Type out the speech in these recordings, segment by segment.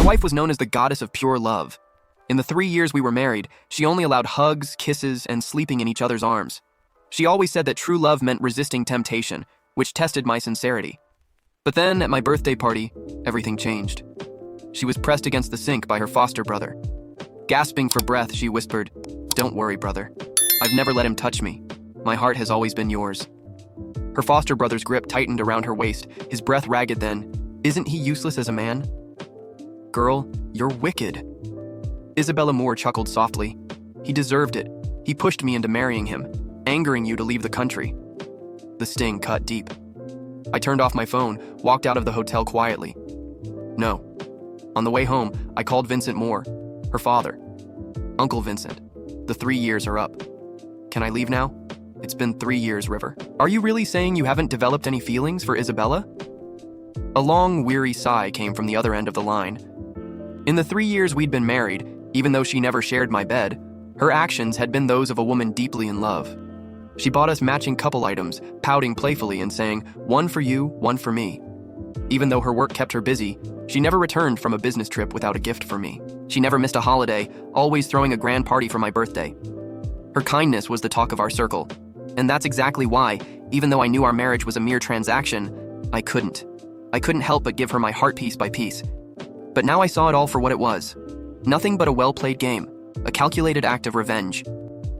wife was known as the goddess of pure love. In the 3 years we were married, she only allowed hugs, kisses, and sleeping in each other's arms. She always said that true love meant resisting temptation, which tested my sincerity. But then, at my birthday party, everything changed. She was pressed against the sink by her foster brother. Gasping for breath, she whispered, "Don't worry, brother. I've never let him touch me. My heart has always been yours." Her foster brother's grip tightened around her waist, his breath ragged then. "Isn't he useless as a man?" "Girl, you're wicked." Isabella Moore chuckled softly. "He deserved it. He pushed me into marrying him, angering you to leave the country." The sting cut deep. I turned off my phone, walked out of the hotel quietly. No. On the way home, I called Vincent Moore, her father. "Uncle Vincent, the 3 years are up. Can I leave now? It's been 3 years, River. Are you really saying you haven't developed any feelings for Isabella?" A long, weary sigh came from the other end of the line. In the 3 years we'd been married, even though she never shared my bed, her actions had been those of a woman deeply in love. She bought us matching couple items, pouting playfully and saying, "One for you, one for me." Even though her work kept her busy, she never returned from a business trip without a gift for me. She never missed a holiday, always throwing a grand party for my birthday. Her kindness was the talk of our circle, and that's exactly why, even though I knew our marriage was a mere transaction, I couldn't help but give her my heart piece by piece. But now I saw it all for what it was. Nothing but a well-played game, a calculated act of revenge.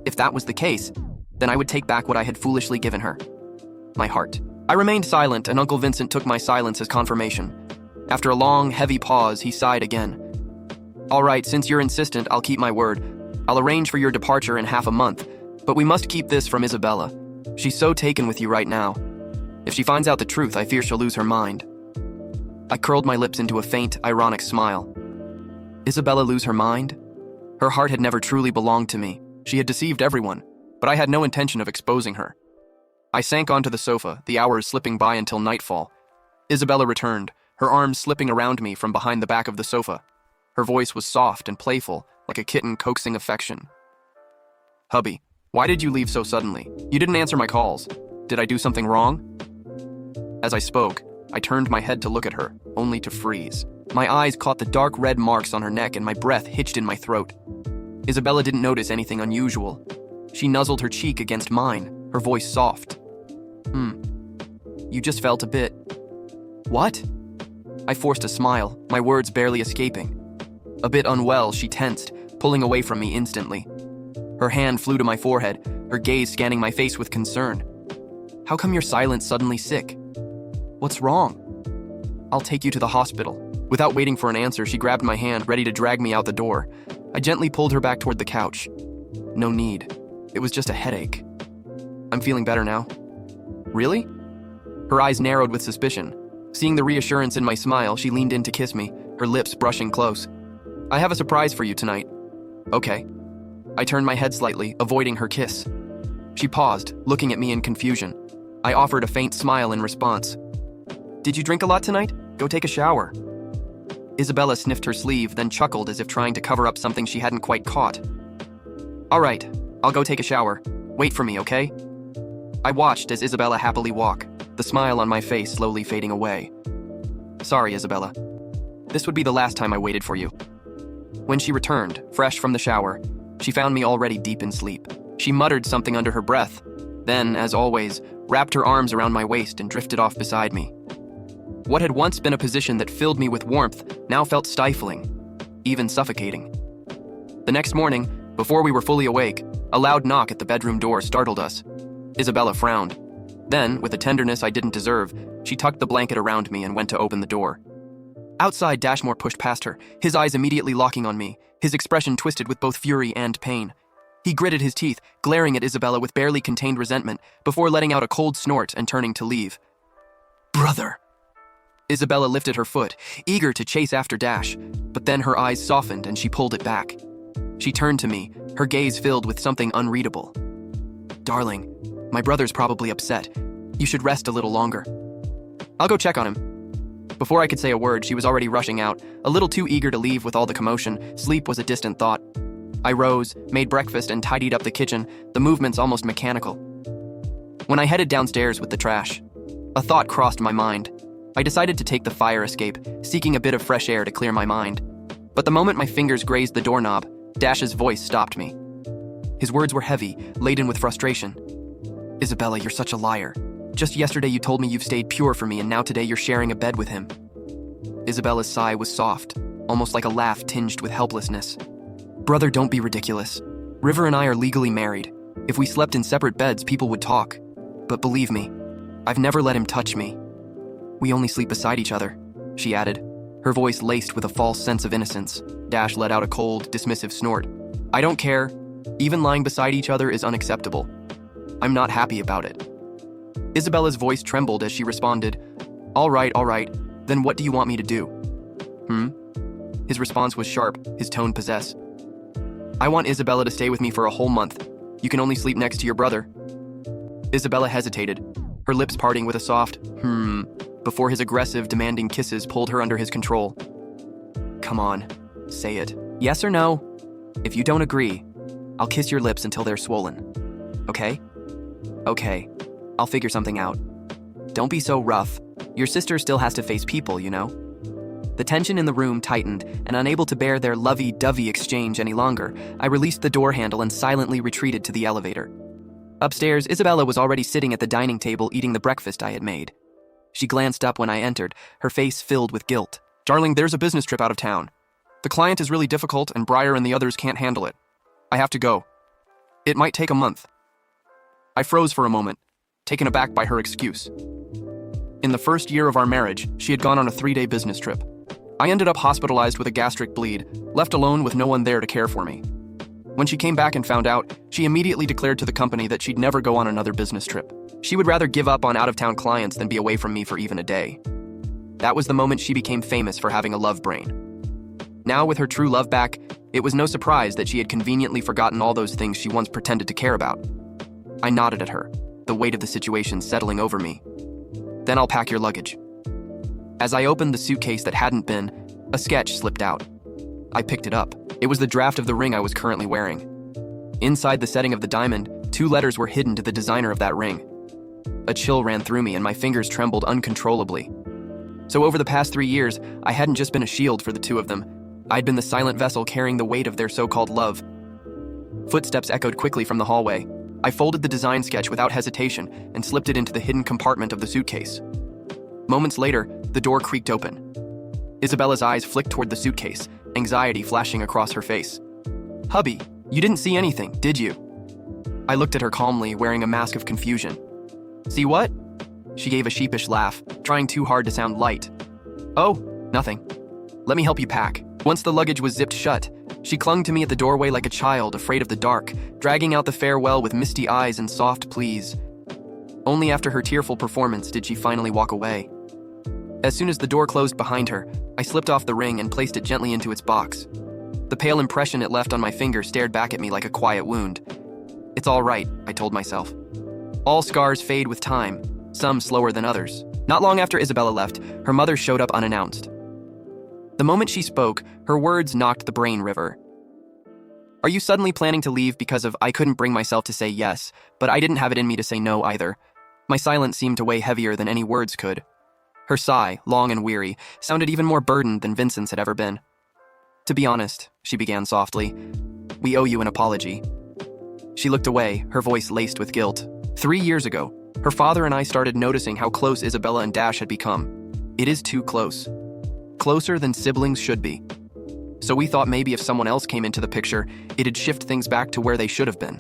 If that was the case, then I would take back what I had foolishly given her. My heart. I remained silent, and Uncle Vincent took my silence as confirmation. After a long, heavy pause, he sighed again. "All right, since you're insistent, I'll keep my word. I'll arrange for your departure in half a month, but we must keep this from Isabella. She's so taken with you right now. If she finds out the truth, I fear she'll lose her mind." I curled my lips into a faint, ironic smile. Isabella lose her mind? Her heart had never truly belonged to me. She had deceived everyone, but I had no intention of exposing her. I sank onto the sofa, the hours slipping by until nightfall. Isabella returned, her arms slipping around me from behind the back of the sofa. Her voice was soft and playful, like a kitten coaxing affection. "Hubby, why did you leave so suddenly? You didn't answer my calls. Did I do something wrong?" As I spoke, I turned my head to look at her, only to freeze. My eyes caught the dark red marks on her neck and my breath hitched in my throat. Isabella didn't notice anything unusual. She nuzzled her cheek against mine, her voice soft. You just felt a bit." "What?" I forced a smile, my words barely escaping. A bit unwell, she tensed, pulling away from me instantly. Her hand flew to my forehead, her gaze scanning my face with concern. "How come you're silent, suddenly sick? What's wrong?" "I'll take you to the hospital." Without waiting for an answer, she grabbed my hand, ready to drag me out the door. I gently pulled her back toward the couch. "No need. It was just a headache. I'm feeling better now." "Really?" Her eyes narrowed with suspicion. Seeing the reassurance in my smile, she leaned in to kiss me, her lips brushing close. "I have a surprise for you tonight." "Okay." I turned my head slightly, avoiding her kiss. She paused, looking at me in confusion. I offered a faint smile in response. "Did you drink a lot tonight? Go take a shower." Isabella sniffed her sleeve, then chuckled as if trying to cover up something she hadn't quite caught. "All right, I'll go take a shower. Wait for me, okay?" I watched as Isabella happily walked, the smile on my face slowly fading away. "Sorry, Isabella. This would be the last time I waited for you." When she returned, fresh from the shower, she found me already deep in sleep. She muttered something under her breath, then, as always, wrapped her arms around my waist and drifted off beside me. What had once been a position that filled me with warmth now felt stifling, even suffocating. The next morning, before we were fully awake, a loud knock at the bedroom door startled us. Isabella frowned. Then, with a tenderness I didn't deserve, she tucked the blanket around me and went to open the door. Outside, Dashmore pushed past her, his eyes immediately locking on me, his expression twisted with both fury and pain. He gritted his teeth, glaring at Isabella with barely contained resentment, before letting out a cold snort and turning to leave. "Brother!" Isabella lifted her foot, eager to chase after Dash, but then her eyes softened and she pulled it back. She turned to me, her gaze filled with something unreadable. "Darling, my brother's probably upset. You should rest a little longer. I'll go check on him." Before I could say a word, she was already rushing out, a little too eager to leave with all the commotion. Sleep was a distant thought. I rose, made breakfast, and tidied up the kitchen, the movements almost mechanical. When I headed downstairs with the trash, a thought crossed my mind. I decided to take the fire escape, seeking a bit of fresh air to clear my mind. But the moment my fingers grazed the doorknob, Dash's voice stopped me. His words were heavy, laden with frustration. Isabella, you're such a liar. Just yesterday you told me you've stayed pure for me, and now today you're sharing a bed with him. Isabella's sigh was soft, almost like a laugh tinged with helplessness. Brother, don't be ridiculous. River and I are legally married. If we slept in separate beds, people would talk. But believe me, I've never let him touch me. We only sleep beside each other, she added, her voice laced with a false sense of innocence. Dash let out a cold, dismissive snort. I don't care. Even lying beside each other is unacceptable. I'm not happy about it. Isabella's voice trembled as she responded, all right, then what do you want me to do? His response was sharp, his tone possessed. I want Isabella to stay with me for a whole month. You can only sleep next to your brother. Isabella hesitated, her lips parting with a soft, before his aggressive, demanding kisses pulled her under his control. Come on, say it. Yes or no? If you don't agree, I'll kiss your lips until they're swollen. Okay? Okay, I'll figure something out. Don't be so rough. Your sister still has to face people, you know? The tension in the room tightened, and unable to bear their lovey-dovey exchange any longer, I released the door handle and silently retreated to the elevator. Upstairs, Isabella was already sitting at the dining table eating the breakfast I had made. She glanced up when I entered, her face filled with guilt. Darling, there's a business trip out of town. The client is really difficult, and Breyer and the others can't handle it. I have to go. It might take a month. I froze for a moment, taken aback by her excuse. In the first year of our marriage, she had gone on a 3-day business trip. I ended up hospitalized with a gastric bleed, left alone with no one there to care for me. When she came back and found out, she immediately declared to the company that she'd never go on another business trip. She would rather give up on out-of-town clients than be away from me for even a day. That was the moment she became famous for having a love brain. Now, with her true love back, it was no surprise that she had conveniently forgotten all those things she once pretended to care about. I nodded at her, the weight of the situation settling over me. Then I'll pack your luggage. As I opened the suitcase that hadn't been, a sketch slipped out. I picked it up. It was the draft of the ring I was currently wearing. Inside the setting of the diamond, 2 letters were hidden to the designer of that ring. A chill ran through me and my fingers trembled uncontrollably. So over the past 3 years, I hadn't just been a shield for the two of them. I'd been the silent vessel carrying the weight of their so-called love. Footsteps echoed quickly from the hallway. I folded the design sketch without hesitation and slipped it into the hidden compartment of the suitcase. Moments later, the door creaked open. Isabella's eyes flicked toward the suitcase, anxiety flashing across her face. Hubby, you didn't see anything, did you? I looked at her calmly, wearing a mask of confusion. See what? She gave a sheepish laugh, trying too hard to sound light. Oh, nothing. Let me help you pack. Once the luggage was zipped shut, she clung to me at the doorway like a child afraid of the dark, dragging out the farewell with misty eyes and soft pleas. Only after her tearful performance did she finally walk away. As soon as the door closed behind her, I slipped off the ring and placed it gently into its box. The pale impression it left on my finger stared back at me like a quiet wound. It's all right, I told myself. All scars fade with time, some slower than others. Not long after Isabella left, her mother showed up unannounced. The moment she spoke, her words knocked the brain river. Are you suddenly planning to leave because of I couldn't bring myself to say yes, but I didn't have it in me to say no either? My silence seemed to weigh heavier than any words could. Her sigh, long and weary, sounded even more burdened than Vincent's had ever been. To be honest, she began softly, we owe you an apology. She looked away, her voice laced with guilt. 3 years ago, her father and I started noticing how close Isabella and Dash had become. It is too close. Closer than siblings should be. So we thought maybe if someone else came into the picture, it'd shift things back to where they should have been.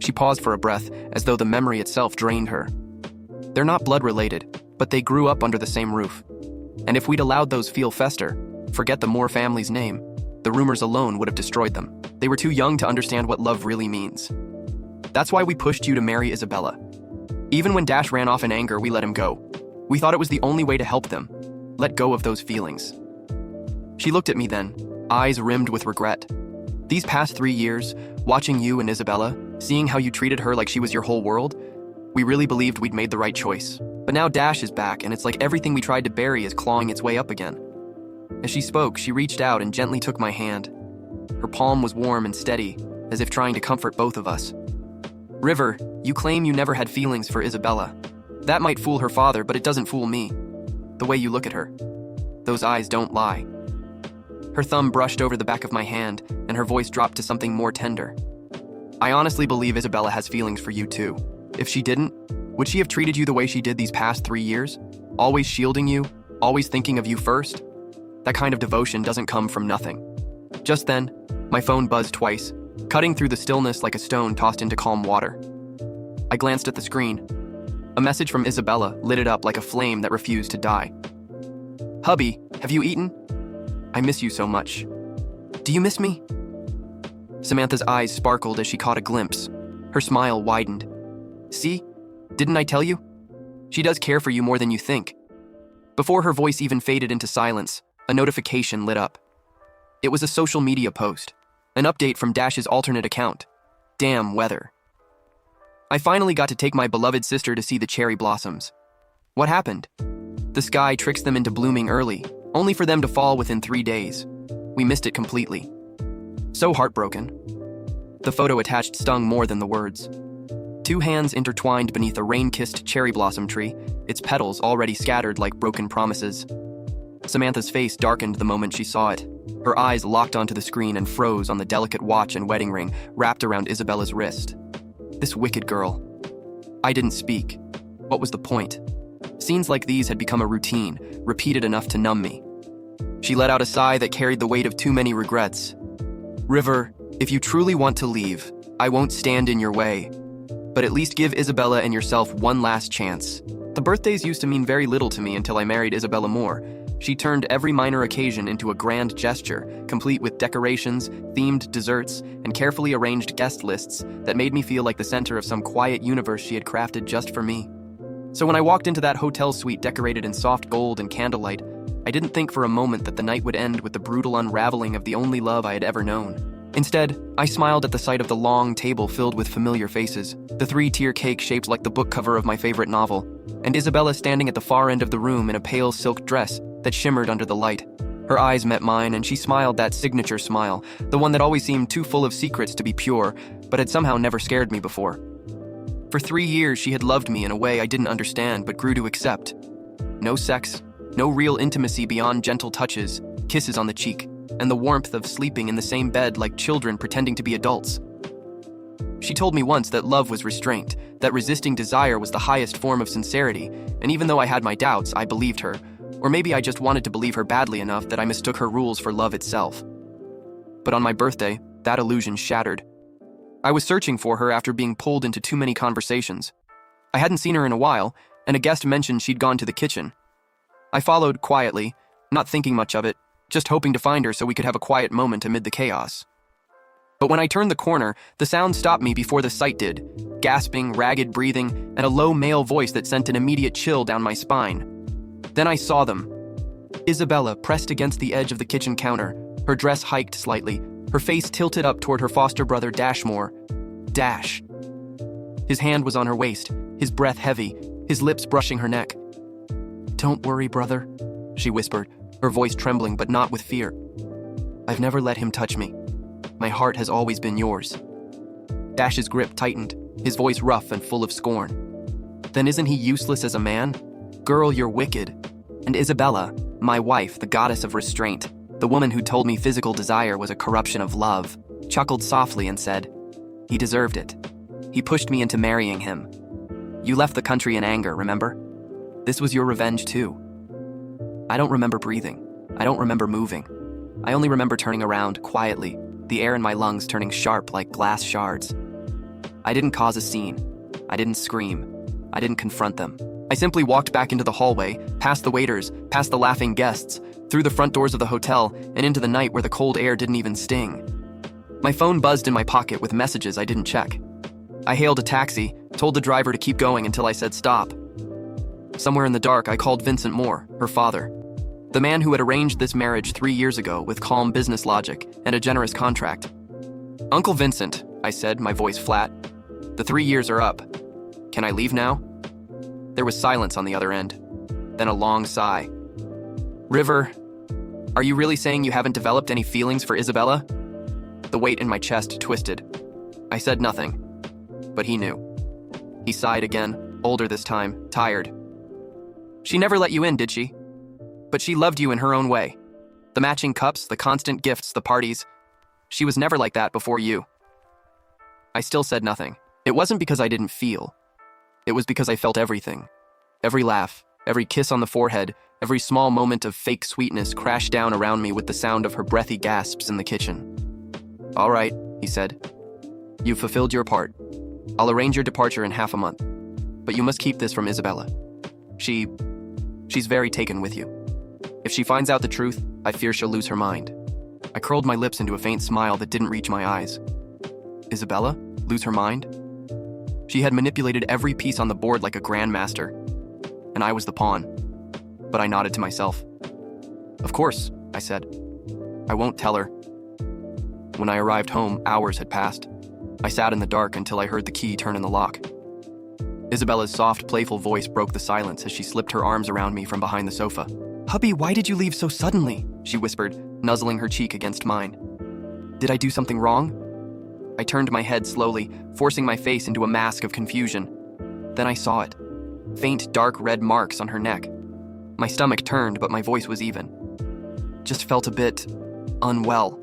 She paused for a breath, as though the memory itself drained her. They're not blood-related, but they grew up under the same roof. And if we'd allowed those feel fester, forget the Moore family's name, the rumors alone would have destroyed them. They were too young to understand what love really means. That's why we pushed you to marry Isabella. Even when Dash ran off in anger, we let him go. We thought it was the only way to help them. Let go of those feelings. She looked at me then, eyes rimmed with regret. These past 3 years, watching you and Isabella, seeing how you treated her like she was your whole world, we really believed we'd made the right choice. But now Dash is back, and it's like everything we tried to bury is clawing its way up again. As she spoke, she reached out and gently took my hand. Her palm was warm and steady, as if trying to comfort both of us. River, you claim you never had feelings for Isabella. That might fool her father, but it doesn't fool me. The way you look at her. Those eyes don't lie. Her thumb brushed over the back of my hand, and her voice dropped to something more tender. I honestly believe Isabella has feelings for you too. If she didn't, would she have treated you the way she did these past 3 years? Always shielding you, always thinking of you first? That kind of devotion doesn't come from nothing. Just then, my phone buzzed twice, cutting through the stillness like a stone tossed into calm water. I glanced at the screen. A message from Isabella lit it up like a flame that refused to die. "Hubby, have you eaten? I miss you so much. Do you miss me?" Samantha's eyes sparkled as she caught a glimpse. Her smile widened. "See? Didn't I tell you? She does care for you more than you think." Before her voice even faded into silence, a notification lit up. It was a social media post, an update from Dash's alternate account. Damn weather. I finally got to take my beloved sister to see the cherry blossoms. What happened? The sky tricks them into blooming early, only for them to fall within 3 days. We missed it completely. So heartbroken. The photo attached stung more than the words. 2 hands intertwined beneath a rain-kissed cherry blossom tree, its petals already scattered like broken promises. Samantha's face darkened the moment she saw it. Her eyes locked onto the screen and froze on the delicate watch and wedding ring wrapped around Isabella's wrist. This wicked girl. I didn't speak. What was the point? Scenes like these had become a routine, repeated enough to numb me. She let out a sigh that carried the weight of too many regrets. "River, if you truly want to leave, I won't stand in your way. But at least give Isabella and yourself one last chance." The birthdays used to mean very little to me until I married Isabella Moore. She turned every minor occasion into a grand gesture, complete with decorations, themed desserts, and carefully arranged guest lists that made me feel like the center of some quiet universe she had crafted just for me. So when I walked into that hotel suite decorated in soft gold and candlelight, I didn't think for a moment that the night would end with the brutal unraveling of the only love I had ever known. Instead, I smiled at the sight of the long table filled with familiar faces, the 3-tier cake shaped like the book cover of my favorite novel, and Isabella standing at the far end of the room in a pale silk dress that shimmered under the light. Her eyes met mine, and she smiled that signature smile, the one that always seemed too full of secrets to be pure, but had somehow never scared me before. For 3 years, she had loved me in a way I didn't understand but grew to accept. No sex, no real intimacy beyond gentle touches, kisses on the cheek, and the warmth of sleeping in the same bed like children pretending to be adults. She told me once that love was restraint, that resisting desire was the highest form of sincerity, and even though I had my doubts, I believed her. Or maybe I just wanted to believe her badly enough that I mistook her rules for love itself. But on my birthday, that illusion shattered. I was searching for her after being pulled into too many conversations. I hadn't seen her in a while, and a guest mentioned she'd gone to the kitchen. I followed quietly, not thinking much of it, just hoping to find her so we could have a quiet moment amid the chaos. But when I turned the corner, the sound stopped me before the sight did. Gasping, ragged breathing, and a low male voice that sent an immediate chill down my spine. Then I saw them. Isabella pressed against the edge of the kitchen counter, her dress hiked slightly, her face tilted up toward her foster brother Dashmore. Dash. His hand was on her waist, his breath heavy, his lips brushing her neck. "Don't worry, brother," she whispered, her voice trembling but not with fear. "I've never let him touch me. My heart has always been yours." Dash's grip tightened, his voice rough and full of scorn. "Then isn't he useless as a man? Girl, you're wicked." And Isabella, my wife, the goddess of restraint, the woman who told me physical desire was a corruption of love, chuckled softly and said, "He deserved it. He pushed me into marrying him. You left the country in anger, remember? This was your revenge too." I don't remember breathing. I don't remember moving. I only remember turning around quietly, the air in my lungs turning sharp like glass shards. I didn't cause a scene. I didn't scream. I didn't confront them. I simply walked back into the hallway, past the waiters, past the laughing guests, through the front doors of the hotel, and into the night where the cold air didn't even sting. My phone buzzed in my pocket with messages I didn't check. I hailed a taxi, told the driver to keep going until I said stop. Somewhere in the dark, I called Vincent Moore, her father. The man who had arranged this marriage 3 years ago with calm business logic and a generous contract. "Uncle Vincent," I said, my voice flat. "The 3 years are up. Can I leave now?" There was silence on the other end, then a long sigh. "River, are you really saying you haven't developed any feelings for Isabella?" The weight in my chest twisted. I said nothing, but he knew. He sighed again, older this time, tired. "She never let you in, did she? But she loved you in her own way. The matching cups, the constant gifts, the parties. She was never like that before you. I still said nothing. It wasn't because I didn't feel. It was because I felt everything. Every laugh, every kiss on the forehead, every small moment of fake sweetness crashed down around me with the sound of her breathy gasps in the kitchen. "All right," he said. "You've fulfilled your part. I'll arrange your departure in half a month. But you must keep this from Isabella. She's very taken with you. If she finds out the truth, I fear she'll lose her mind." I curled my lips into a faint smile that didn't reach my eyes. Isabella? Lose her mind? She had manipulated every piece on the board like a grandmaster, and I was the pawn. But I nodded to myself. "Of course," I said. "I won't tell her." When I arrived home, hours had passed. I sat in the dark until I heard the key turn in the lock. Isabella's soft, playful voice broke the silence as she slipped her arms around me from behind the sofa. "Hubby, why did you leave so suddenly?" she whispered, nuzzling her cheek against mine. "Did I do something wrong?" I turned my head slowly, forcing my face into a mask of confusion. Then I saw it. Faint, dark red marks on her neck. My stomach turned, but my voice was even. "Just felt a bit unwell."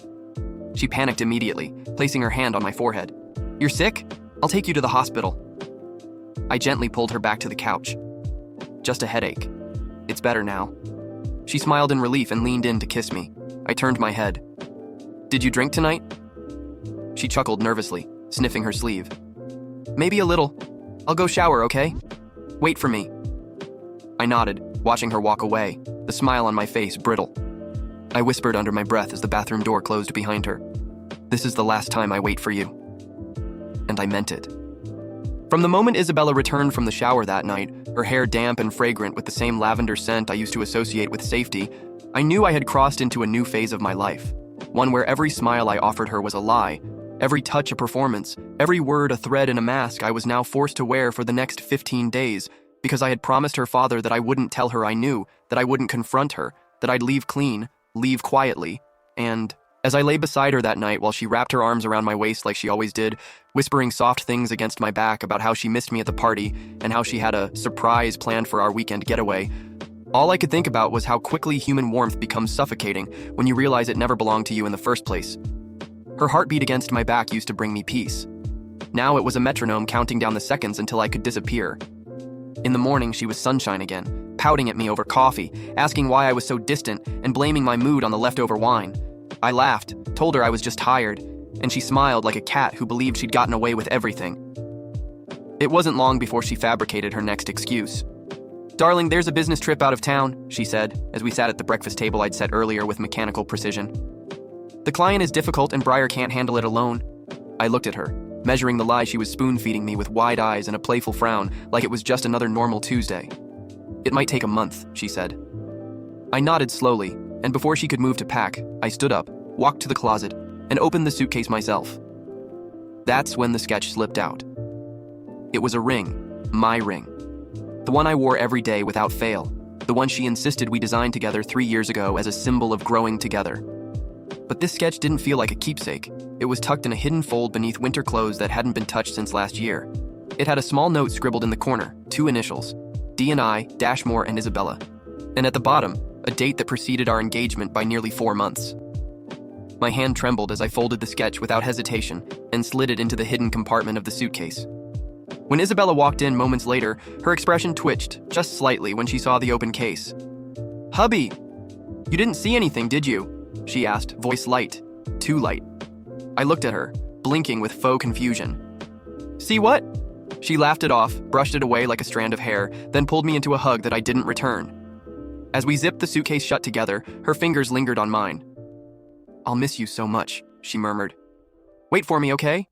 She panicked immediately, placing her hand on my forehead. "You're sick? I'll take you to the hospital." I gently pulled her back to the couch. "Just a headache. It's better now." She smiled in relief and leaned in to kiss me. I turned my head. "Did you drink tonight?" She chuckled nervously, sniffing her sleeve. "Maybe a little. I'll go shower, okay? Wait for me." I nodded, watching her walk away, the smile on my face brittle. I whispered under my breath as the bathroom door closed behind her. "This is the last time I wait for you." And I meant it. From the moment Isabella returned from the shower that night, her hair damp and fragrant with the same lavender scent I used to associate with safety, I knew I had crossed into a new phase of my life, one where every smile I offered her was a lie, every touch a performance, every word a thread in a mask I was now forced to wear for the next 15 days, because I had promised her father that I wouldn't tell her I knew, that I wouldn't confront her, that I'd leave clean, leave quietly, and... As I lay beside her that night while she wrapped her arms around my waist like she always did, whispering soft things against my back about how she missed me at the party and how she had a surprise planned for our weekend getaway, all I could think about was how quickly human warmth becomes suffocating when you realize it never belonged to you in the first place. Her heartbeat against my back used to bring me peace. Now it was a metronome counting down the seconds until I could disappear. In the morning, she was sunshine again, pouting at me over coffee, asking why I was so distant and blaming my mood on the leftover wine. I laughed, told her I was just tired, and she smiled like a cat who believed she'd gotten away with everything. It wasn't long before she fabricated her next excuse. "Darling, there's a business trip out of town," she said, as we sat at the breakfast table I'd set earlier with mechanical precision. "The client is difficult and Breyer can't handle it alone." I looked at her, measuring the lie she was spoon-feeding me with wide eyes and a playful frown, like it was just another normal Tuesday. "It might take a month," she said. I nodded slowly, and before she could move to pack, I stood up, walked to the closet, and opened the suitcase myself. That's when the sketch slipped out. It was a ring, my ring. The one I wore every day without fail, the one she insisted we designed together 3 years ago as a symbol of growing together. But this sketch didn't feel like a keepsake. It was tucked in a hidden fold beneath winter clothes that hadn't been touched since last year. It had a small note scribbled in the corner, 2 initials, D&I, Dashmore and Isabella. And at the bottom, a date that preceded our engagement by nearly 4 months. My hand trembled as I folded the sketch without hesitation and slid it into the hidden compartment of the suitcase. When Isabella walked in moments later, her expression twitched, just slightly, when she saw the open case. "Hubby, you didn't see anything, did you?" she asked, voice light, too light. I looked at her, blinking with faux confusion. "See what?" She laughed it off, brushed it away like a strand of hair, then pulled me into a hug that I didn't return. As we zipped the suitcase shut together, her fingers lingered on mine. "I'll miss you so much," she murmured. "Wait for me, okay?"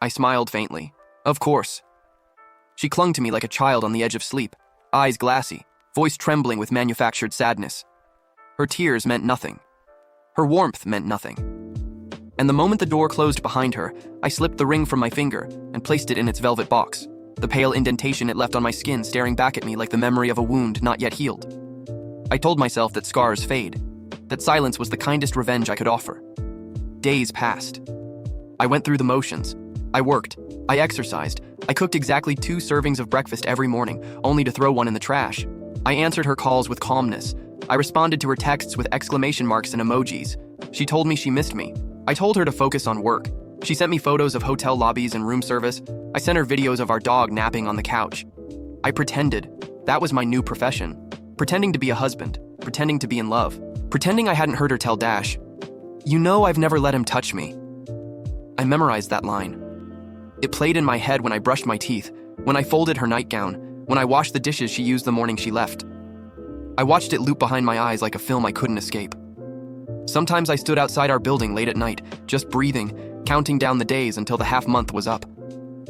I smiled faintly. "Of course." She clung to me like a child on the edge of sleep, eyes glassy, voice trembling with manufactured sadness. Her tears meant nothing. Her warmth meant nothing. And the moment the door closed behind her, I slipped the ring from my finger and placed it in its velvet box, the pale indentation it left on my skin staring back at me like the memory of a wound not yet healed. I told myself that scars fade, that silence was the kindest revenge I could offer. Days passed. I went through the motions. I worked. I exercised. I cooked exactly 2 servings of breakfast every morning, only to throw one in the trash. I answered her calls with calmness, I responded to her texts with exclamation marks and emojis. She told me she missed me. I told her to focus on work. She sent me photos of hotel lobbies and room service. I sent her videos of our dog napping on the couch. I pretended. That was my new profession. Pretending to be a husband. Pretending to be in love. Pretending I hadn't heard her tell Dash, "You know I've never let him touch me." I memorized that line. It played in my head when I brushed my teeth, when I folded her nightgown, when I washed the dishes she used the morning she left. I watched it loop behind my eyes like a film I couldn't escape. Sometimes I stood outside our building late at night, just breathing, counting down the days until the half month was up.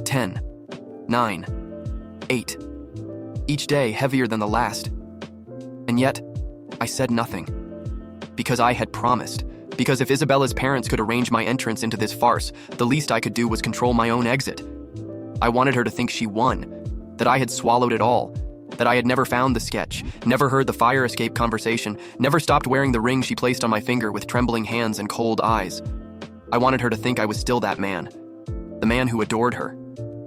10, 9, 8. Each day heavier than the last. And yet, I said nothing. Because I had promised. Because if Isabella's parents could arrange my entrance into this farce, the least I could do was control my own exit. I wanted her to think she won, that I had swallowed it all, that I had never found the sketch, never heard the fire escape conversation, never stopped wearing the ring she placed on my finger with trembling hands and cold eyes. I wanted her to think I was still that man, the man who adored her,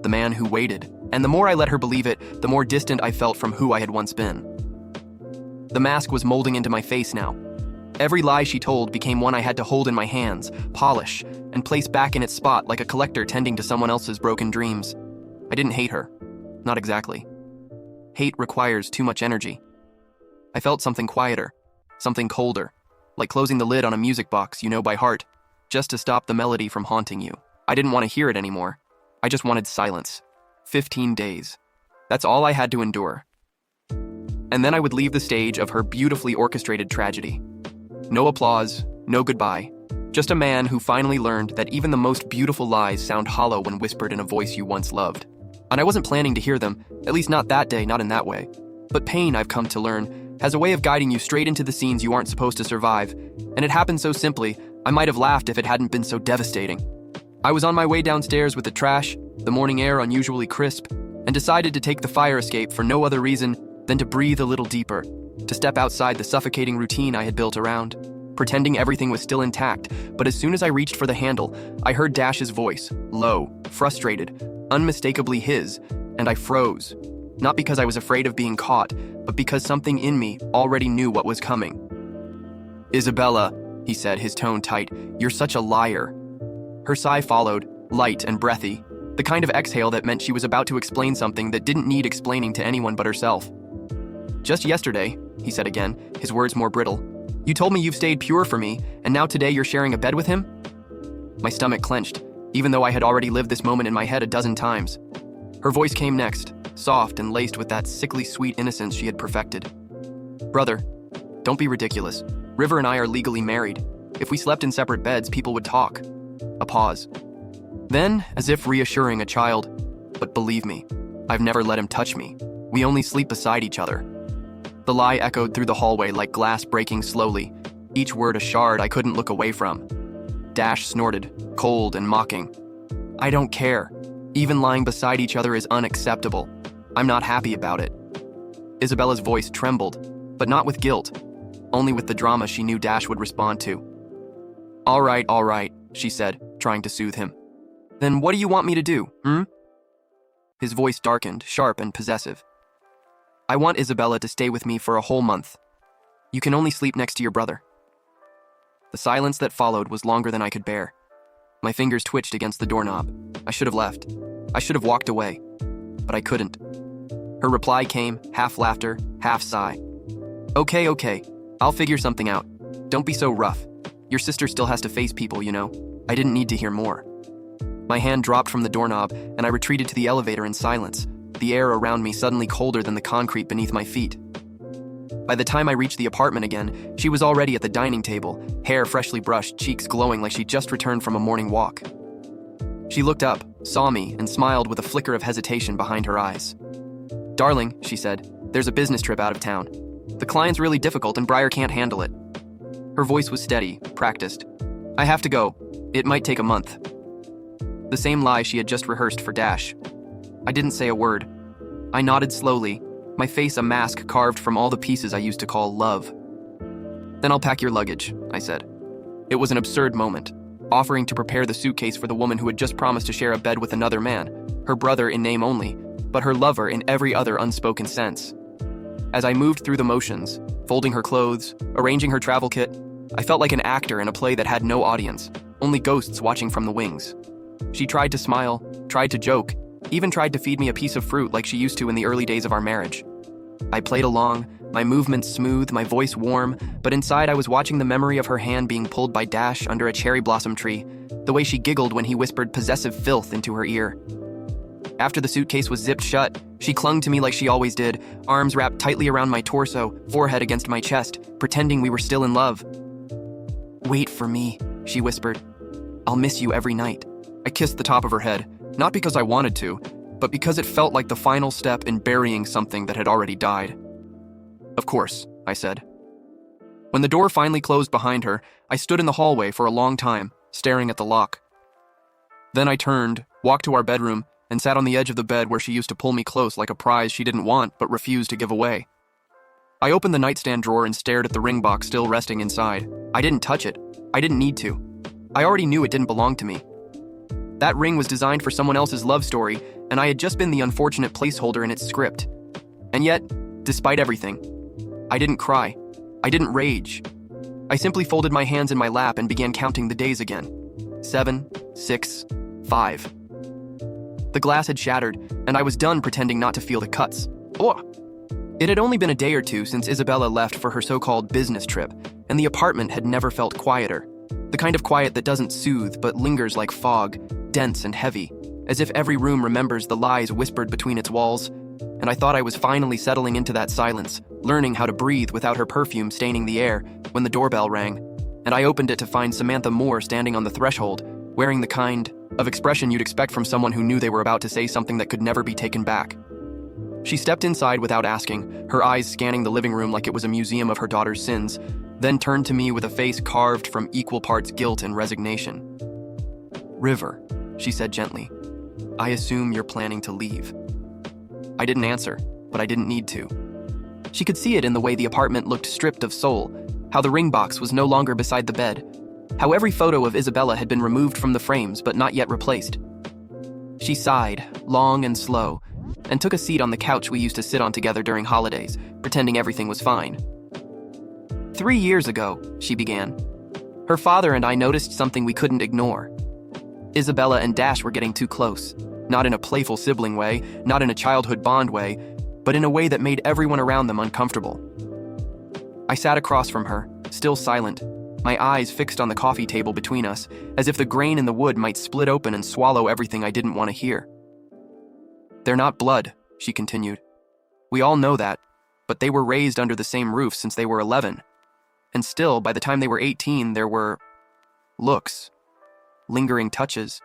the man who waited, and the more I let her believe it, the more distant I felt from who I had once been. The mask was molding into my face now. Every lie she told became one I had to hold in my hands, polish, and place back in its spot like a collector tending to someone else's broken dreams. I didn't hate her. Not exactly. Hate requires too much energy. I felt something quieter, something colder, like closing the lid on a music box you know by heart, just to stop the melody from haunting you. I didn't want to hear it anymore. I just wanted silence. 15 days. That's all I had to endure. And then I would leave the stage of her beautifully orchestrated tragedy. No applause, no goodbye. Just a man who finally learned that even the most beautiful lies sound hollow when whispered in a voice you once loved. And I wasn't planning to hear them, at least not that day, not in that way. But pain, I've come to learn, has a way of guiding you straight into the scenes you aren't supposed to survive. And it happened so simply, I might have laughed if it hadn't been so devastating. I was on my way downstairs with the trash, the morning air unusually crisp, and decided to take the fire escape for no other reason than to breathe a little deeper, to step outside the suffocating routine I had built around, pretending everything was still intact. But as soon as I reached for the handle, I heard Dash's voice, low, frustrated, unmistakably his, and I froze. Not because I was afraid of being caught, but because something in me already knew what was coming. "Isabella," he said, his tone tight, "you're such a liar." Her sigh followed, light and breathy, the kind of exhale that meant she was about to explain something that didn't need explaining to anyone but herself. "Just yesterday," he said again, his words more brittle, "you told me you've stayed pure for me, and now today you're sharing a bed with him?" My stomach clenched, even though I had already lived this moment in my head a dozen times. Her voice came next, soft and laced with that sickly sweet innocence she had perfected. "Brother, don't be ridiculous. River and I are legally married. If we slept in separate beds, people would talk." A pause. Then, as if reassuring a child, "But believe me, I've never let him touch me. We only sleep beside each other." The lie echoed through the hallway like glass breaking slowly, each word a shard I couldn't look away from. Dash snorted, cold and mocking. "I don't care. Even lying beside each other is unacceptable. I'm not happy about it." Isabella's voice trembled, but not with guilt, only with the drama she knew Dash would respond to. All right, she said, trying to soothe him. "Then what do you want me to do, His voice darkened, sharp and possessive. "I want Isabella to stay with me for a whole month. You can only sleep next to your brother." The silence that followed was longer than I could bear. My fingers twitched against the doorknob. I should have left. I should have walked away. But I couldn't. Her reply came, half laughter, half sigh. Okay, I'll figure something out. Don't be so rough. Your sister still has to face people, you know. I didn't need to hear more." My hand dropped from the doorknob, and I retreated to the elevator in silence, the air around me suddenly colder than the concrete beneath my feet. By the time I reached the apartment again, she was already at the dining table, hair freshly brushed, cheeks glowing like she'd just returned from a morning walk. She looked up, saw me, and smiled with a flicker of hesitation behind her eyes. "Darling," she said, "there's a business trip out of town. The client's really difficult and Briar can't handle it." Her voice was steady, practiced. "I have to go. It might take a month." The same lie she had just rehearsed for Dash. I didn't say a word. I nodded slowly, my face a mask carved from all the pieces I used to call love. "Then I'll pack your luggage," I said. It was an absurd moment, offering to prepare the suitcase for the woman who had just promised to share a bed with another man, her brother in name only, but her lover in every other unspoken sense. As I moved through the motions, folding her clothes, arranging her travel kit, I felt like an actor in a play that had no audience, only ghosts watching from the wings. She tried to smile, tried to joke, even tried to feed me a piece of fruit like she used to in the early days of our marriage. I played along, my movements smooth, my voice warm, but inside I was watching the memory of her hand being pulled by Dash under a cherry blossom tree, the way she giggled when he whispered possessive filth into her ear. After the suitcase was zipped shut, she clung to me like she always did, arms wrapped tightly around my torso, forehead against my chest, pretending we were still in love. "Wait for me," she whispered. "I'll miss you every night." I kissed the top of her head, not because I wanted to, but because it felt like the final step in burying something that had already died. "Of course," I said. When the door finally closed behind her, I stood in the hallway for a long time, staring at the lock. Then I turned, walked to our bedroom, and sat on the edge of the bed where she used to pull me close like a prize she didn't want but refused to give away. I opened the nightstand drawer and stared at the ring box still resting inside. I didn't touch it. I didn't need to. I already knew it didn't belong to me. That ring was designed for someone else's love story, and I had just been the unfortunate placeholder in its script. And yet, despite everything, I didn't cry. I didn't rage. I simply folded my hands in my lap and began counting the days again. 7, 6, 5. The glass had shattered, and I was done pretending not to feel the cuts. Oh! It had only been a day or two since Isabella left for her so-called business trip, and the apartment had never felt quieter. The kind of quiet that doesn't soothe but lingers like fog, dense and heavy, as if every room remembers the lies whispered between its walls. And I thought I was finally settling into that silence, learning how to breathe without her perfume staining the air, when the doorbell rang, and I opened it to find Samantha Moore standing on the threshold, wearing the kind of expression you'd expect from someone who knew they were about to say something that could never be taken back. She stepped inside without asking, her eyes scanning the living room like it was a museum of her daughter's sins, then turned to me with a face carved from equal parts guilt and resignation. "River," she said gently, "I assume you're planning to leave." I didn't answer, but I didn't need to. She could see it in the way the apartment looked stripped of soul, how the ring box was no longer beside the bed, how every photo of Isabella had been removed from the frames but not yet replaced. She sighed, long and slow, and took a seat on the couch we used to sit on together during holidays, pretending everything was fine. 3 years ago, she began, her father and I noticed something we couldn't ignore. Isabella and Dash were getting too close, not in a playful sibling way, not in a childhood bond way, but in a way that made everyone around them uncomfortable. I sat across from her, still silent, my eyes fixed on the coffee table between us, as if the grain in the wood might split open and swallow everything I didn't want to hear. "They're not blood," she continued. "We all know that, but they were raised under the same roof since they were 11. And still, by the time they were 18, there were looks, lingering touches.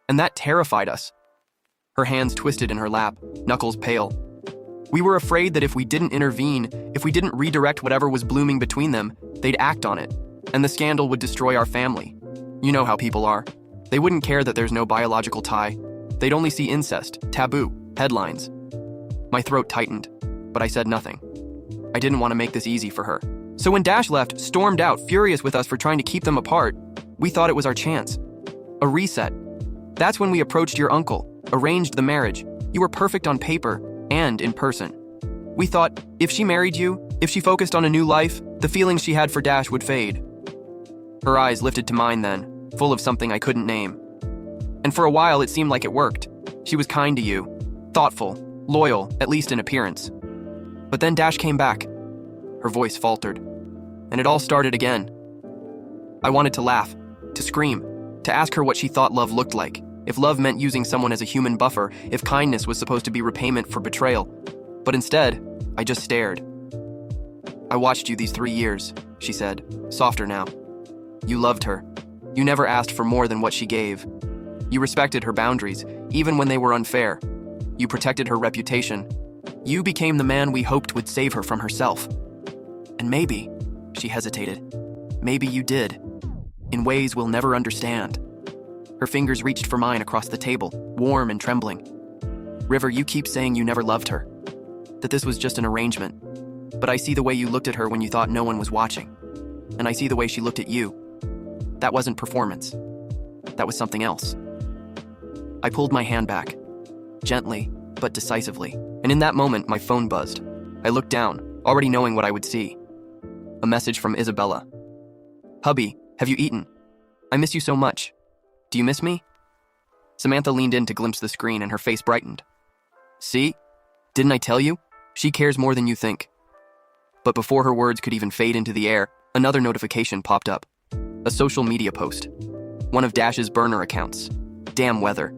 And that terrified us." Her hands twisted in her lap, knuckles pale. "We were afraid that if we didn't intervene, if we didn't redirect whatever was blooming between them, they'd act on it, and the scandal would destroy our family. You know how people are. They wouldn't care that there's no biological tie. They'd only see incest, taboo, headlines." My throat tightened, but I said nothing. I didn't want to make this easy for her. So when Dash left, stormed out, furious with us for trying to keep them apart, we thought it was our chance. A reset. That's when we approached your uncle, arranged the marriage. You were perfect on paper and in person. We thought, if she married you, if she focused on a new life, the feelings she had for Dash would fade. Her eyes lifted to mine then, full of something I couldn't name. And for a while it seemed like it worked. She was kind to you, thoughtful, loyal, at least in appearance. But then Dash came back. Her voice faltered, and it all started again. I wanted to laugh, to scream, to ask her what she thought love looked like, if love meant using someone as a human buffer, if kindness was supposed to be repayment for betrayal. But instead, I just stared. "I watched you these 3 years," she said, softer now. "You loved her. You never asked for more than what she gave. You respected her boundaries, even when they were unfair. You protected her reputation. You became the man we hoped would save her from herself. And maybe," she hesitated, "maybe you did, in ways we'll never understand." Her fingers reached for mine across the table, warm and trembling. "River, you keep saying you never loved her, that this was just an arrangement. But I see the way you looked at her when you thought no one was watching. And I see the way she looked at you. That wasn't performance. That was something else." I pulled my hand back, gently but decisively, and in that moment my phone buzzed. I looked down, already knowing what I would see. A message from Isabella. "Hubby, have you eaten? I miss you so much. Do you miss me?" Samantha leaned in to glimpse the screen and her face brightened. "See? Didn't I tell you? She cares more than you think." But before her words could even fade into the air, another notification popped up. A social media post. One of Dash's burner accounts. Damn weather.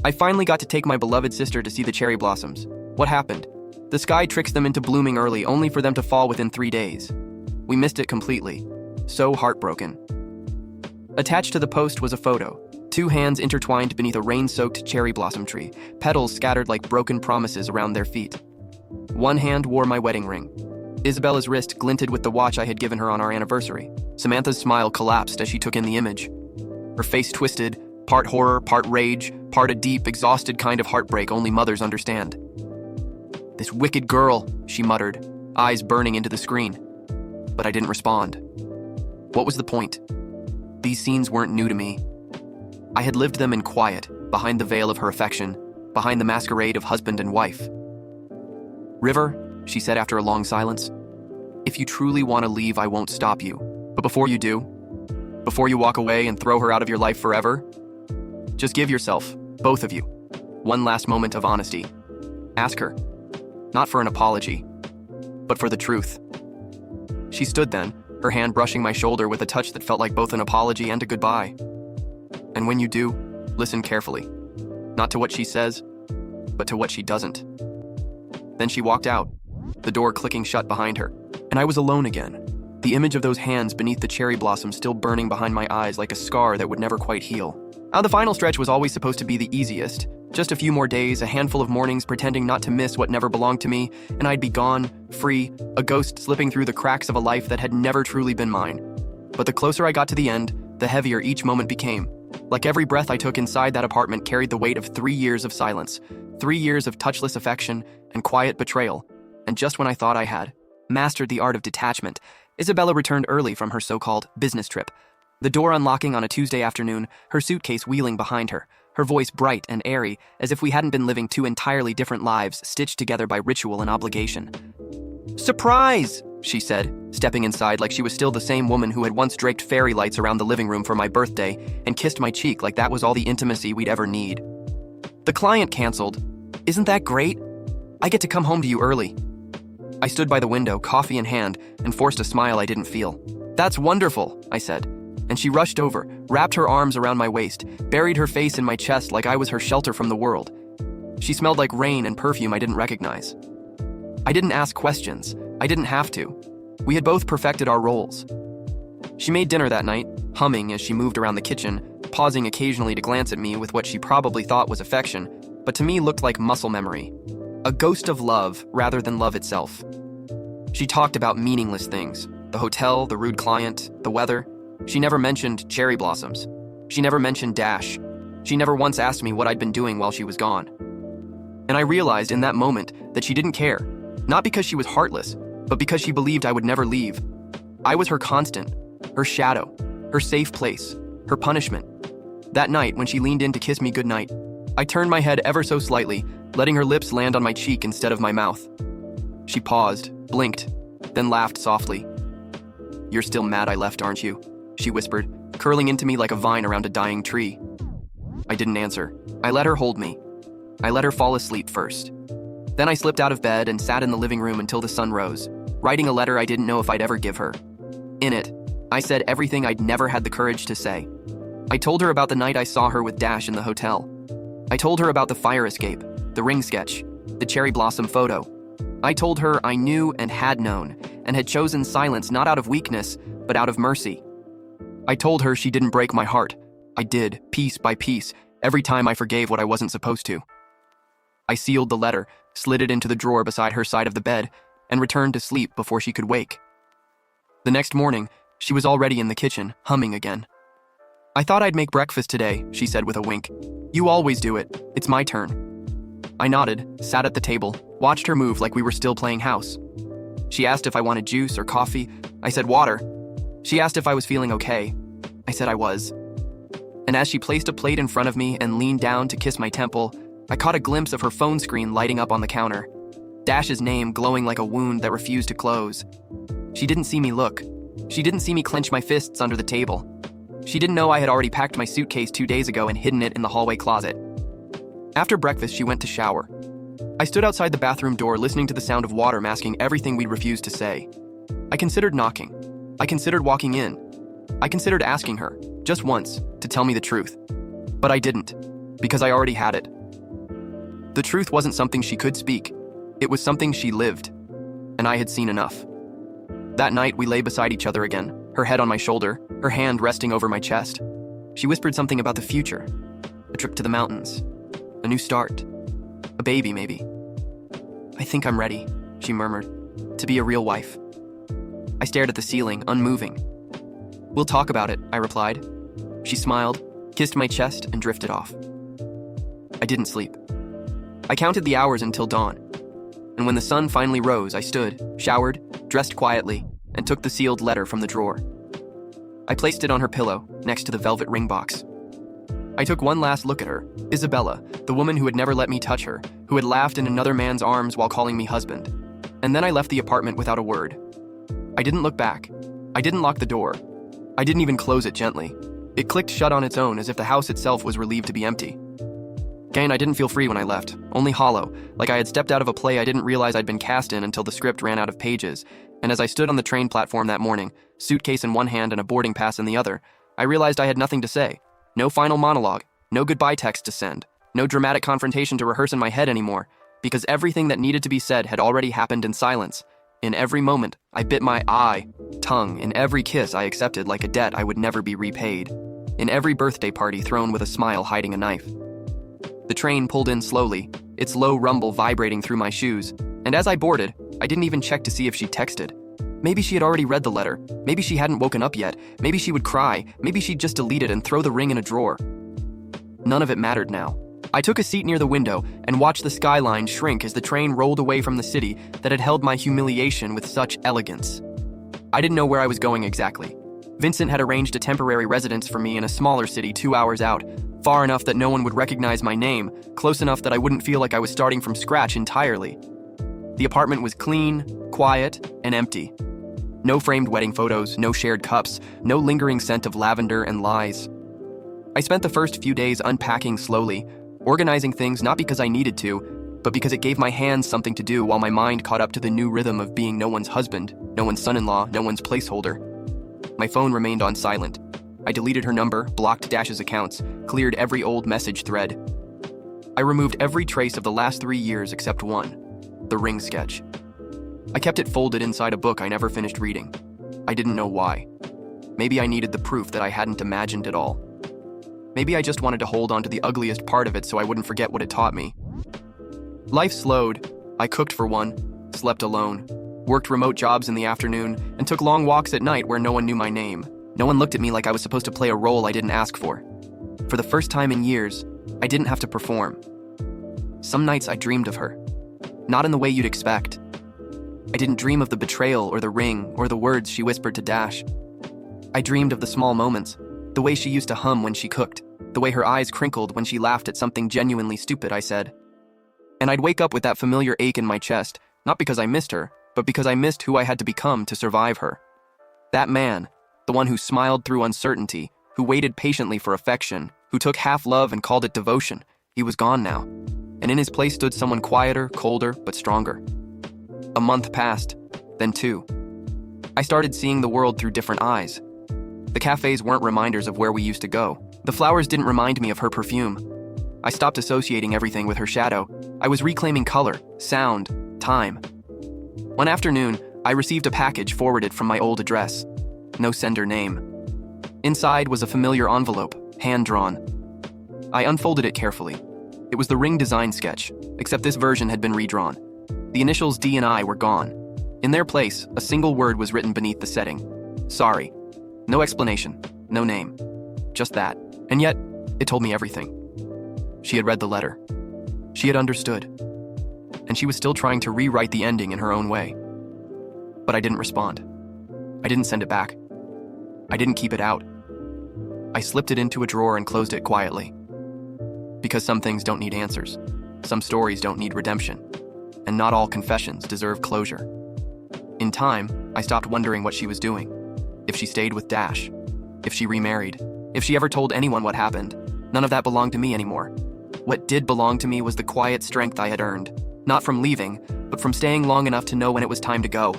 I finally got to take my beloved sister to see the cherry blossoms. What happened? The sky tricks them into blooming early, only for them to fall within 3 days. We missed it completely. So heartbroken. Attached to the post was a photo. 2 hands intertwined beneath a rain-soaked cherry blossom tree, petals scattered like broken promises around their feet. One hand wore my wedding ring. Isabella's wrist glinted with the watch I had given her on our anniversary. Samantha's smile collapsed as she took in the image. Her face twisted, part horror, part rage, part a deep, exhausted kind of heartbreak only mothers understand. "This wicked girl," she muttered, eyes burning into the screen. But I didn't respond. What was the point? These scenes weren't new to me. I had lived them in quiet, behind the veil of her affection, behind the masquerade of husband and wife. "River," she said after a long silence, "if you truly want to leave, I won't stop you. But before you do, before you walk away and throw her out of your life forever, just give yourself, both of you, one last moment of honesty. Ask her, not for an apology, but for the truth." She stood then, her hand brushing my shoulder with a touch that felt like both an apology and a goodbye. "And when you do, listen carefully. Not to what she says, but to what she doesn't." Then she walked out, the door clicking shut behind her, and I was alone again. The image of those hands beneath the cherry blossom still burning behind my eyes like a scar that would never quite heal. The final stretch was always supposed to be the easiest. Just a few more days, a handful of mornings pretending not to miss what never belonged to me, and I'd be gone, free, a ghost slipping through the cracks of a life that had never truly been mine. But the closer I got to the end, the heavier each moment became. Like every breath I took inside that apartment carried the weight of 3 years of silence, 3 years of touchless affection and quiet betrayal. And just when I thought I had mastered the art of detachment, Isabella returned early from her so-called business trip. The door unlocking on a Tuesday afternoon, her suitcase wheeling behind her, her voice bright and airy, as if we hadn't been living 2 entirely different lives stitched together by ritual and obligation. "Surprise!" she said, stepping inside like she was still the same woman who had once draped fairy lights around the living room for my birthday and kissed my cheek like that was all the intimacy we'd ever need. "The client canceled. Isn't that great? I get to come home to you early." I stood by the window, coffee in hand, and forced a smile I didn't feel. "That's wonderful," I said. And she rushed over, wrapped her arms around my waist, buried her face in my chest like I was her shelter from the world. She smelled like rain and perfume I didn't recognize. I didn't ask questions. I didn't have to. We had both perfected our roles. She made dinner that night, humming as she moved around the kitchen, pausing occasionally to glance at me with what she probably thought was affection, but to me looked like muscle memory. A ghost of love rather than love itself. She talked about meaningless things. The hotel, the rude client, the weather. She never mentioned cherry blossoms. She never mentioned Dash. She never once asked me what I'd been doing while she was gone. And I realized in that moment that she didn't care, not because she was heartless, but because she believed I would never leave. I was her constant, her shadow, her safe place, her punishment. That night, when she leaned in to kiss me goodnight, I turned my head ever so slightly, letting her lips land on my cheek instead of my mouth. She paused, blinked, then laughed softly. "You're still mad I left, aren't you?" she whispered, curling into me like a vine around a dying tree. I didn't answer. I let her hold me. I let her fall asleep first. Then I slipped out of bed and sat in the living room until the sun rose, writing a letter I didn't know if I'd ever give her. In it, I said everything I'd never had the courage to say. I told her about the night I saw her with Dash in the hotel. I told her about the fire escape, the ring sketch, the cherry blossom photo. I told her I knew and had known, and had chosen silence not out of weakness, but out of mercy. I told her she didn't break my heart. I did, piece by piece, every time I forgave what I wasn't supposed to. I sealed the letter, slid it into the drawer beside her side of the bed, and returned to sleep before she could wake. The next morning, she was already in the kitchen, humming again. "I thought I'd make breakfast today," she said with a wink. "You always do it. It's my turn." I nodded, sat at the table, watched her move like we were still playing house. She asked if I wanted juice or coffee. I said water. She asked if I was feeling okay. I said I was. And as she placed a plate in front of me and leaned down to kiss my temple, I caught a glimpse of her phone screen lighting up on the counter. Dash's name glowing like a wound that refused to close. She didn't see me look. She didn't see me clench my fists under the table. She didn't know I had already packed my suitcase 2 days ago and hidden it in the hallway closet. After breakfast, she went to shower. I stood outside the bathroom door listening to the sound of water masking everything we'd refused to say. I considered knocking. I considered walking in. I considered asking her, just once, to tell me the truth. But I didn't, because I already had it. The truth wasn't something she could speak. It was something she lived, and I had seen enough. That night, we lay beside each other again, her head on my shoulder, her hand resting over my chest. She whispered something about the future, a trip to the mountains, a new start, a baby maybe. "I think I'm ready," she murmured, "to be a real wife." I stared at the ceiling, unmoving. "We'll talk about it," I replied. She smiled, kissed my chest, and drifted off. I didn't sleep. I counted the hours until dawn. And when the sun finally rose, I stood, showered, dressed quietly, and took the sealed letter from the drawer. I placed it on her pillow, next to the velvet ring box. I took one last look at her, Isabella, the woman who had never let me touch her, who had laughed in another man's arms while calling me husband. And then I left the apartment without a word. I didn't look back. I didn't lock the door. I didn't even close it gently. It clicked shut on its own as if the house itself was relieved to be empty. Again, I didn't feel free when I left, only hollow, like I had stepped out of a play I didn't realize I'd been cast in until the script ran out of pages. And as I stood on the train platform that morning, suitcase in one hand and a boarding pass in the other, I realized I had nothing to say. No final monologue, no goodbye text to send, no dramatic confrontation to rehearse in my head anymore, because everything that needed to be said had already happened in silence. In every moment, I bit my tongue. In every kiss I accepted like a debt I would never be repaid. In every birthday party thrown with a smile hiding a knife. The train pulled in slowly, its low rumble vibrating through my shoes, and as I boarded, I didn't even check to see if she texted. Maybe she had already read the letter, maybe she hadn't woken up yet, maybe she would cry, maybe she'd just delete it and throw the ring in a drawer. None of it mattered now. I took a seat near the window and watched the skyline shrink as the train rolled away from the city that had held my humiliation with such elegance. I didn't know where I was going exactly. Vincent had arranged a temporary residence for me in a smaller city 2 hours out, far enough that no one would recognize my name, close enough that I wouldn't feel like I was starting from scratch entirely. The apartment was clean, quiet, and empty. No framed wedding photos, no shared cups, no lingering scent of lavender and lies. I spent the first few days unpacking slowly, organizing things not because I needed to, but because it gave my hands something to do while my mind caught up to the new rhythm of being no one's husband, no one's son-in-law, no one's placeholder. My phone remained on silent. I deleted her number, blocked Dash's accounts, cleared every old message thread. I removed every trace of the last 3 years except one, the ring sketch. I kept it folded inside a book I never finished reading. I didn't know why. Maybe I needed the proof that I hadn't imagined it all. Maybe I just wanted to hold on to the ugliest part of it so I wouldn't forget what it taught me. Life slowed. I cooked for one, slept alone, worked remote jobs in the afternoon, and took long walks at night where no one knew my name. No one looked at me like I was supposed to play a role I didn't ask for. For the first time in years, I didn't have to perform. Some nights I dreamed of her. Not in the way you'd expect. I didn't dream of the betrayal or the ring or the words she whispered to Dash. I dreamed of the small moments, the way she used to hum when she cooked, the way her eyes crinkled when she laughed at something genuinely stupid I said. And I'd wake up with that familiar ache in my chest, not because I missed her, but because I missed who I had to become to survive her. That man, the one who smiled through uncertainty, who waited patiently for affection, who took half love and called it devotion, he was gone now. And in his place stood someone quieter, colder, but stronger. A month passed, then 2. I started seeing the world through different eyes. The cafes weren't reminders of where we used to go. The flowers didn't remind me of her perfume. I stopped associating everything with her shadow. I was reclaiming color, sound, time. One afternoon, I received a package forwarded from my old address. No sender name. Inside was a familiar envelope, hand-drawn. I unfolded it carefully. It was the ring design sketch, except this version had been redrawn. The initials D and I were gone. In their place, a single word was written beneath the setting. Sorry. No explanation, no name. Just that. And yet, it told me everything. She had read the letter. She had understood. And she was still trying to rewrite the ending in her own way. But I didn't respond. I didn't send it back. I didn't keep it out. I slipped it into a drawer and closed it quietly. Because some things don't need answers. Some stories don't need redemption. and not all confessions deserve closure. In time, I stopped wondering what she was doing. If she stayed with Dash, if she remarried, if she ever told anyone what happened, none of that belonged to me anymore. What did belong to me was the quiet strength I had earned, not from leaving, but from staying long enough to know when it was time to go.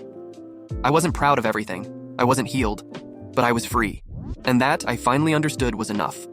I wasn't proud of everything, I wasn't healed, but I was free. And that, I finally understood, was enough.